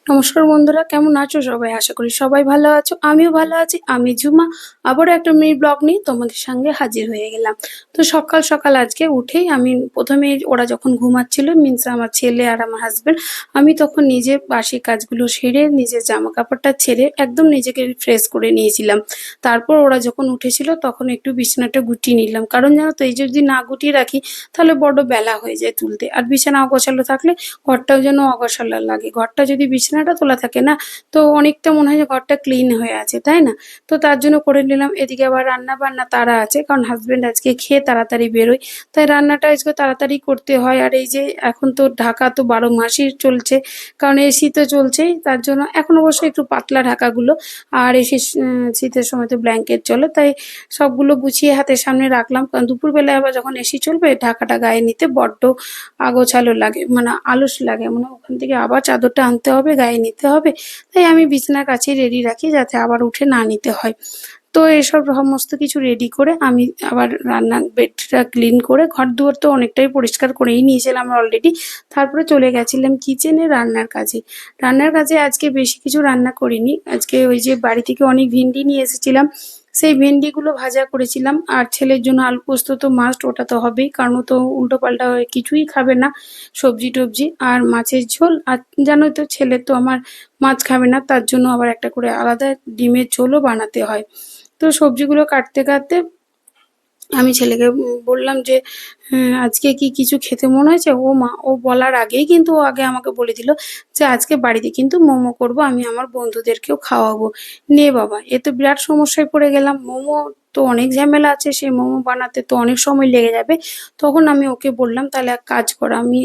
নমস্কার বন্ধুরা, কেমন আছো সবাই? আশা করি সবাই ভালো আছো। আমিও ভালো আছি। আমি ঝুমা। আবারও একটা মিনি ব্লগ নিয়ে তোমাদের সঙ্গে হাজির হয়ে গেলাম। তো সকাল সকাল আজকে উঠেই আমি প্রথমে ওরা যখন ঘুমাচ্ছিল, মিন্স আমার ছেলে আর আমার হাজবেন্ড, আমি তখন নিজে বাসি কাজগুলো সেরে নিজের জামা কাপড়টা ছেড়ে একদম নিজেকে ফ্রেশ করে নিয়েছিলাম। তারপর ওরা যখন উঠেছিল তখন একটু বিছানাটা গুটিয়ে নিলাম, কারণ জানো তো এই যদি না গুটিয়ে রাখি তাহলে বড্ড বেলা হয়ে যায় তুলতে, আর বিছানা অগোছালো থাকলে ঘরটাও যেন অগোছালো লাগে। ঘরটা যদি বিছানাটা তোলা থাকে না, তো অনেকটা মনে হয় যে ঘরটা ক্লিন হয়ে আছে, তাই না? তো তার জন্য করে নিলাম। এদিকে আবার রান্না বান্না তাড়া আছে, কারণ হাজবেন্ড আজকে খেয়ে তাড়াতাড়ি বেরোয়, তাই রান্নাটা আজকে তাড়াতাড়ি করতে হয়। আর এই যে এখন তো ঢাকা তো 12 মাসই চলছে, কারণ এসি তো চলছেই, তার জন্য এখন অবশ্য একটু পাতলা ঢাকাগুলো। আর এসি শীতের সময় তো ব্ল্যাঙ্কেট চলে, তাই সবগুলো গুছিয়ে হাতের সামনে রাখলাম, কারণ দুপুরবেলায় আবার যখন এসি চলবে ঢাকাটা গায়ে নিতে বড্ড আগোছালো লাগে, মানে আলস লাগে, মানে ওখান থেকে আবার চাদরটা আনতে হবে, গায়ে নিতে হবে। তাই আমি বিছানার কাছেই রেডি রাখি, যাতে আবার উঠে না নিতে হয়। তো এসব সমস্ত কিছু রেডি করে আমি আবার রান্না বেডটা ক্লিন করে ঘর দুয়ার তো অনেকটাই পরিষ্কার করেই নিয়েছিলাম অলরেডি। তারপরে চলে গেছিলাম কিচেনে রান্নার কাজে। রান্নার কাজে আজকে বেশি কিছু রান্না করিনি। আজকে ওই যে বাড়ি থেকে অনেক ভিন্ডি নিয়ে এসেছিলাম, সেই ভেন্ডিগুলো ভাজা করেছিলাম। আর ছেলের জন্য আলু পোস্ত তো মাস্ট, ওটা তো হবেই, কারণ ও তো উল্টো পাল্টা কিছুই খাবে না, সবজি টবজি আর মাছের ঝোল। আর জানোই তো ছেলে তো আমার মাছ খাবে না, তার জন্য আবার একটা করে আলাদা ডিমের ঝোলও বানাতে হয়। তো সবজিগুলো কাটতে কাটতে আমি ছেলেকে বললাম যে, আজকে কি কিছু খেতে মন হয়েছে? ও মা, ও বলার আগেই কিন্তু ও আগে আমাকে বলে দিল যে আজকে বাড়িতে কিন্তু মোমো করব, আমি আমার বন্ধুদেরকেও খাওয়াবো। নে বাবা, এ তো বিরাট সমস্যায় পড়ে গেলাম। মোমো তো অনেক ঝামেলা আছে, সেই মোমো বানাতে তো অনেক সময় লেগে যাবে। তখন আমি ওকে বললাম, তাহলে এক কাজ কর, আমি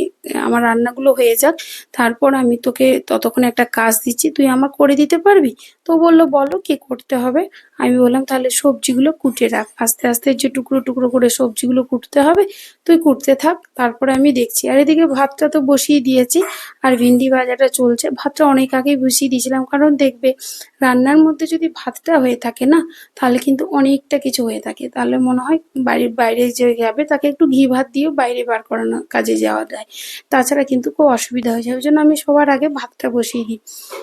আমার রান্নাগুলো হয়ে যাক, তারপর আমি তোকে ততক্ষণে একটা কাজ দিচ্ছি, তুই আমার করে দিতে পারবি? তো বললো, বলো কি করতে হবে। আমি বললাম, তাহলে সবজিগুলো কুটে রাখ, আস্তে আস্তে যে টুকরো টুকরো করে সবজিগুলো কুটতে হবে, তুই কুটতে থাক, তারপরে আমি দেখছি। আর এদিকে ভাতটা তো বসিয়ে দিয়েছি, আর ভিন্ডি ভাজাটা চলছে। ভাতটা অনেক আগেই বসিয়ে দিয়েছিলাম, কারণ দেখবে রান্নার মধ্যে যদি ভাতটা হয়ে থাকে না, তাহলে কিন্তু অনেকটা কিছু হয়ে থাকে, তাহলে মনে হয় বাড়ির বাইরে যে যাবে তাকে একটু ঘি ভাত দিয়েও বাইরে বার করানো কাজে যাওয়া যায়। তাছাড়া কিন্তু খুব অসুবিধা হয়ে যায়, ওই জন্য আমি সবার আগে ভাতটা বসিয়ে দিই।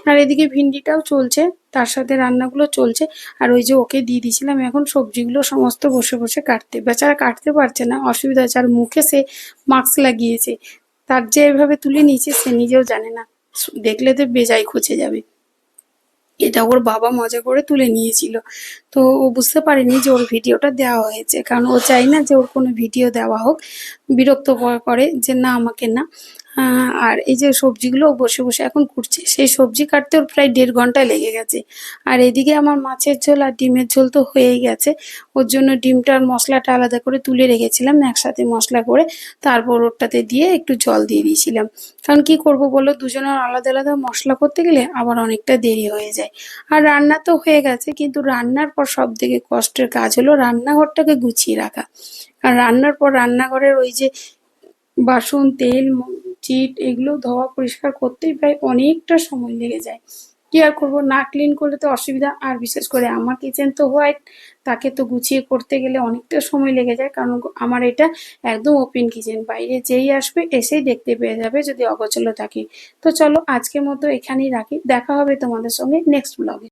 আর এদিকে ভিন্ডিটাও চলছে, তার সাথে রান্নাগুলো চলছে। আর ওই যে ওকে দিয়ে দিয়েছিলাম এখন সবজিগুলো সমস্ত বসে বসে কাটতে, বেচারা কাটতে পারছে না, অসুবিধা হচ্ছে। আর মুখে সে মাস্ক লাগিয়েছে, তার যে এভাবে তুলে নিয়েছে সে নিজেও জানে না, দেখলে তো বেজায় খচে যাবে। এটা ওর বাবা মজা করে তুলে নিয়েছিল, তো ও বুঝতে পারেনি যে ওর ভিডিওটা দেওয়া হয়েছে, কারণ ও চাই না যে ওর কোনো ভিডিও দেওয়া হোক, বিরক্ত করে যে না আমাকে না। আর এই যে সবজিগুলো ও বসে বসে এখন কুটছে, সেই সবজি কাটতে ওর প্রায় 1.5 ঘন্টা লেগে গেছে। আর এদিকে আমার মাছের ঝোল আর ডিমের ঝোল তো হয়েই গেছে, ওর জন্য ডিমটার মশলাটা আলাদা করে তুলে রেখেছিলাম একসাথে মশলা করে, তারপর ওরটাতে দিয়ে একটু জল দিয়ে দিয়েছিলাম। কারণ কি করব বলো, দুজনের আলাদা আলাদা মশলা করতে গেলে আবার অনেকটা দেরি হয়ে যায়। আর রান্না তো হয়ে গেছে, কিন্তু রান্নার পর সব থেকে কষ্টের কাজ হলো রান্নাঘরটাকে গুছিয়ে রাখা। আর রান্নার পর রান্নাঘরের ওই যে বাসন, তেল, চিট এগুলো ধোয়া পরিষ্কার করতেই প্রায় অনেকটা সময় লেগে যায়। কি আর করবো, না ক্লিন করলে তো অসুবিধা। আর বিশেষ করে আমার কিচেন তো হোয়াইট, তাকে তো গুছিয়ে করতে গেলে অনেকটা সময় লেগে যায়, কারণ আমার এটা একদম ওপেন কিচেন, বাইরে যেই আসবে এসেই দেখতে পেয়ে যাবে যদি অগোছালো থাকে। তো চলো আজকের মতো এখানেই রাখি, দেখা হবে তোমাদের সঙ্গে নেক্সট ব্লগে।